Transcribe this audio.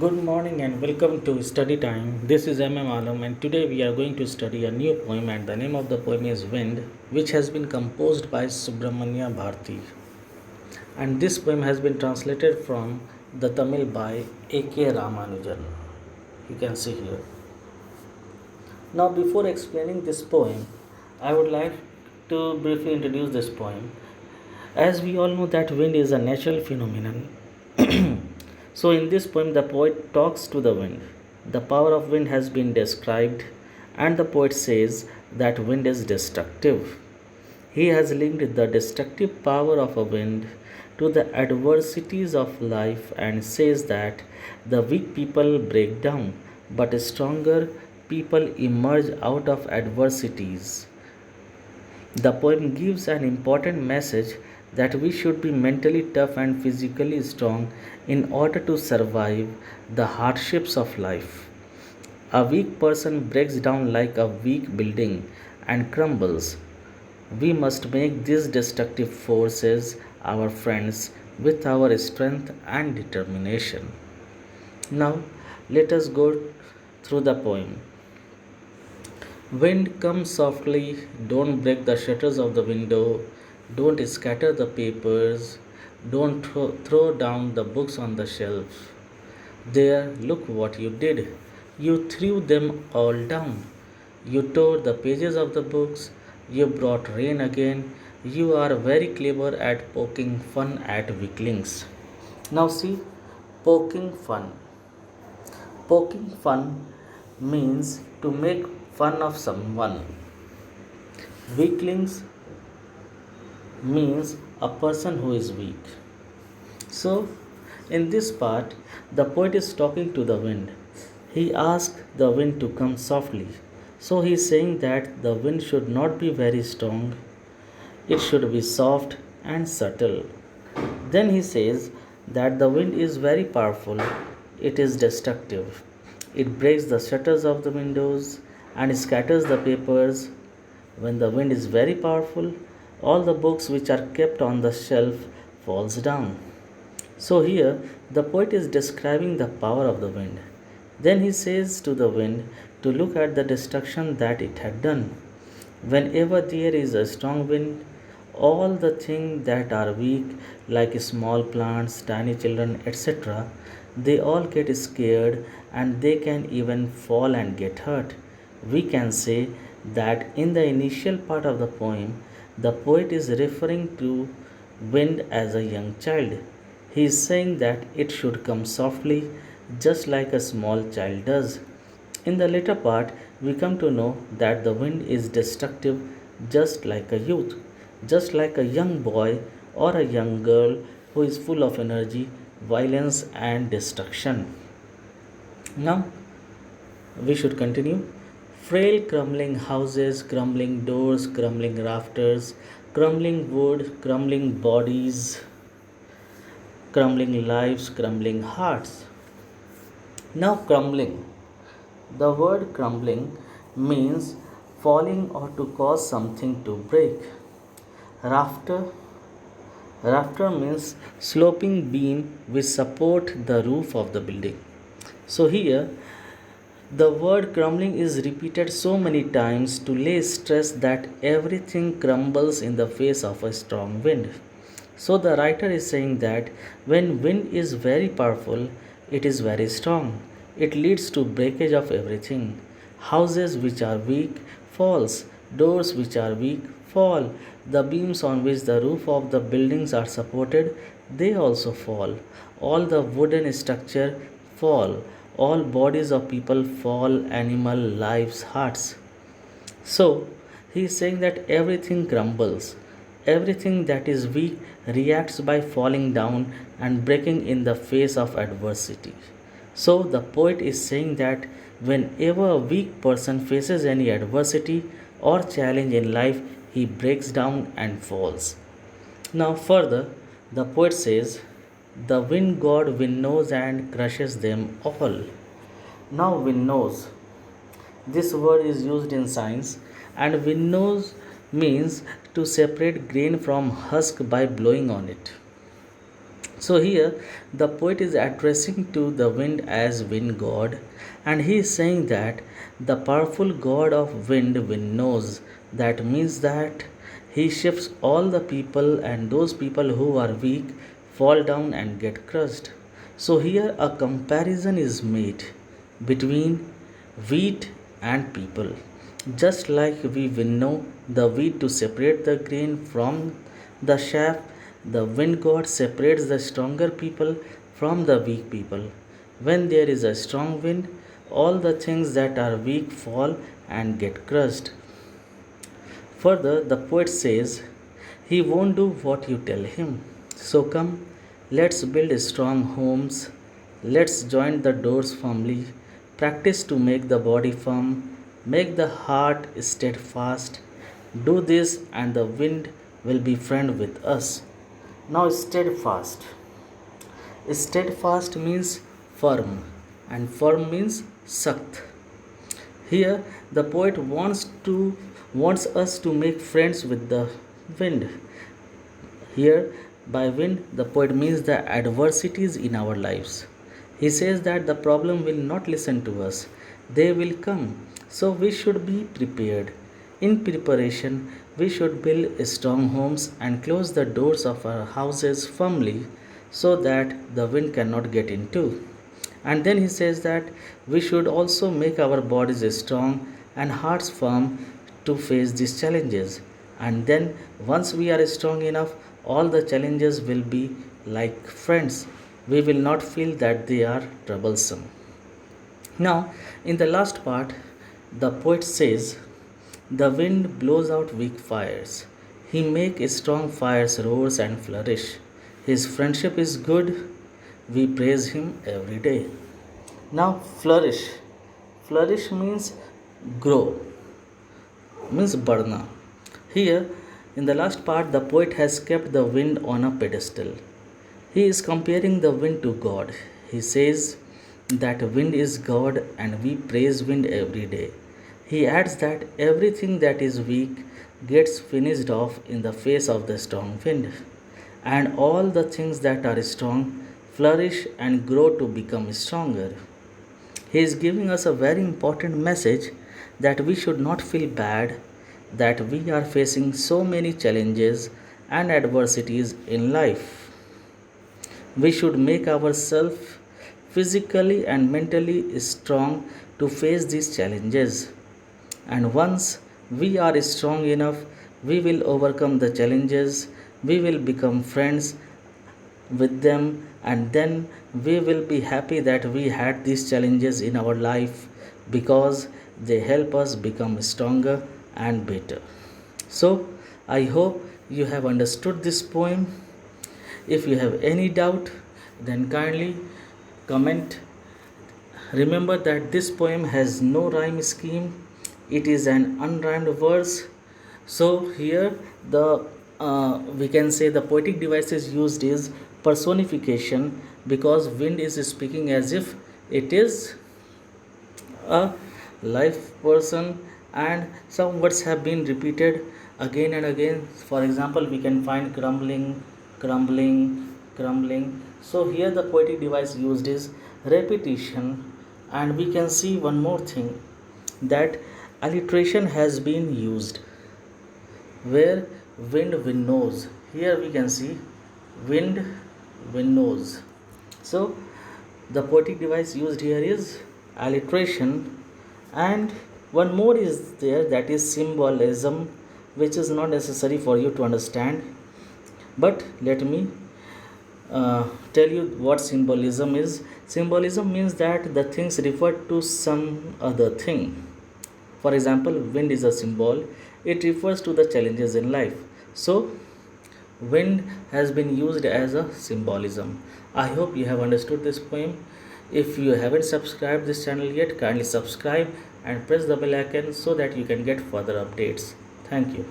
Good morning and welcome to study time. This is MM Alam and today we are going to study a new poem and the name of the poem is Wind, which has been composed by Subramanya Bharti. And this poem has been translated from the Tamil by A.K. Ramanujan. You can see here. Now before explaining this poem, I would like to briefly introduce this poem. As we all know that wind is a natural phenomenon. So, in this poem, the poet talks to the wind. The power of wind has been described, and the poet says that wind is destructive. He has linked the destructive power of a wind to the adversities of life and says that the weak people break down, but stronger people emerge out of adversities. The poem gives an important message that we should be mentally tough and physically strong in order to survive the hardships of life. A weak person breaks down like a weak building and crumbles. We must make these destructive forces our friends with our strength and determination. Now, let us go through the poem. Wind, come softly, don't break the shutters of the window, don't scatter the papers, don't throw down the books on the shelf. There, look what you did. You threw them all down. You tore the pages of the books, you brought rain again. You are very clever at poking fun at weaklings. Now, see, poking fun. Poking fun means to make fun of someone. Weaklings means a person who is weak. So, in this part, the poet is talking to the wind. He asks the wind to come softly. So, he is saying that the wind should not be very strong, it should be soft and subtle. Then he says that the wind is very powerful, it is destructive. It breaks the shutters of the windows and scatters the papers. When the wind is very powerful, all the books which are kept on the shelf falls down. So here the poet is describing the power of the wind. Then he says to the wind to look at the destruction that it had done. Whenever there is a strong wind, all the things that are weak, like small plants, tiny children, etc., they all get scared and they can even fall and get hurt. We can say that in the initial part of the poem, the poet is referring to wind as a young child. He is saying that it should come softly, just like a small child does. In the later part, we come to know that the wind is destructive just like a youth, just like a young boy or a young girl who is full of energy, violence, and destruction. Now, we should continue. Frail crumbling houses, crumbling doors, crumbling rafters, crumbling wood, crumbling bodies, crumbling lives, crumbling hearts. Now, crumbling. The word crumbling means falling or to cause something to break. Rafter. Rafter means sloping beam which support the roof of the building. So here the word crumbling is repeated so many times to lay stress that everything crumbles in the face of a strong wind. So the writer is saying that when wind is very powerful, it is very strong. It leads to breakage of everything. Houses which are weak falls, doors which are weak fall. The beams on which the roof of the buildings are supported, they also fall. All the wooden structure fall. All bodies of people fall, animal lives, hearts. So, he is saying that everything crumbles. Everything that is weak reacts by falling down and breaking in the face of adversity. So, the poet is saying that whenever a weak person faces any adversity or challenge in life, he breaks down and falls. Now, further, the poet says, the wind god winnows and crushes them all. Now, winnows. This word is used in science, and winnows means to separate grain from husk by blowing on it. So here the poet is addressing to the wind as wind god, and he is saying that the powerful god of wind knows that means that he shifts all the people, and those people who are weak fall down and get crushed. So here a comparison is made between wheat and people. Just like we winnow the wheat to separate the grain from the chaff, the wind god separates the stronger people from the weak people. When there is a strong wind, all the things that are weak fall and get crushed. Further, the poet says, he won't do what you tell him. So come, let's build strong homes. Let's join the doors firmly. Practice to make the body firm. Make the heart steadfast. Do this, and the wind will be friend with us. Now, steadfast. Steadfast means firm, and firm means sakt. Here, the poet wants us to make friends with the wind. Here, by wind, the poet means the adversities in our lives. He says that the problem will not listen to us, they will come. So, we should be prepared. In preparation, we should build strong homes and close the doors of our houses firmly so that the wind cannot get into. And then he says that we should also make our bodies strong and hearts firm to face these challenges. And then, once we are strong enough, all the challenges will be like friends. We will not feel that they are troublesome. Now, in the last part, the poet says, the wind blows out weak fires. He makes strong fires roar and flourish. His friendship is good. We praise him every day. Now, flourish. Flourish means grow, means barna. Here, in the last part, the poet has kept the wind on a pedestal. He is comparing the wind to God. He says that wind is God and we praise wind every day. He adds that everything that is weak gets finished off in the face of the strong wind, and all the things that are strong flourish and grow to become stronger. He is giving us a very important message that we should not feel bad that we are facing so many challenges and adversities in life. We should make ourselves physically and mentally strong to face these challenges. And once we are strong enough, we will overcome the challenges, we will become friends with them, and then we will be happy that we had these challenges in our life because they help us become stronger and better. So, I hope you have understood this poem. If you have any doubt, then kindly comment. Remember that this poem has no rhyme scheme, it is an unrhymed verse. So, here the we can say the poetic device is used is personification, because wind is speaking as if it is a live person, and some words have been repeated again and again. For example, we can find crumbling, crumbling, crumbling. So here the poetic device used is repetition. And we can see one more thing, that alliteration has been used, where wind winnows. Here we can see wind winnows. So the poetic device used here is alliteration. And one more is there, that is symbolism, which is not necessary for you to understand, but let me tell you what symbolism is. Symbolism means that the things refer to some other thing. For example, wind is a symbol, it refers to the challenges in life. So wind has been used as a symbolism. I hope you have understood this poem. If you haven't subscribed this channel yet, kindly subscribe and press the bell icon so that you can get further updates. Thank you.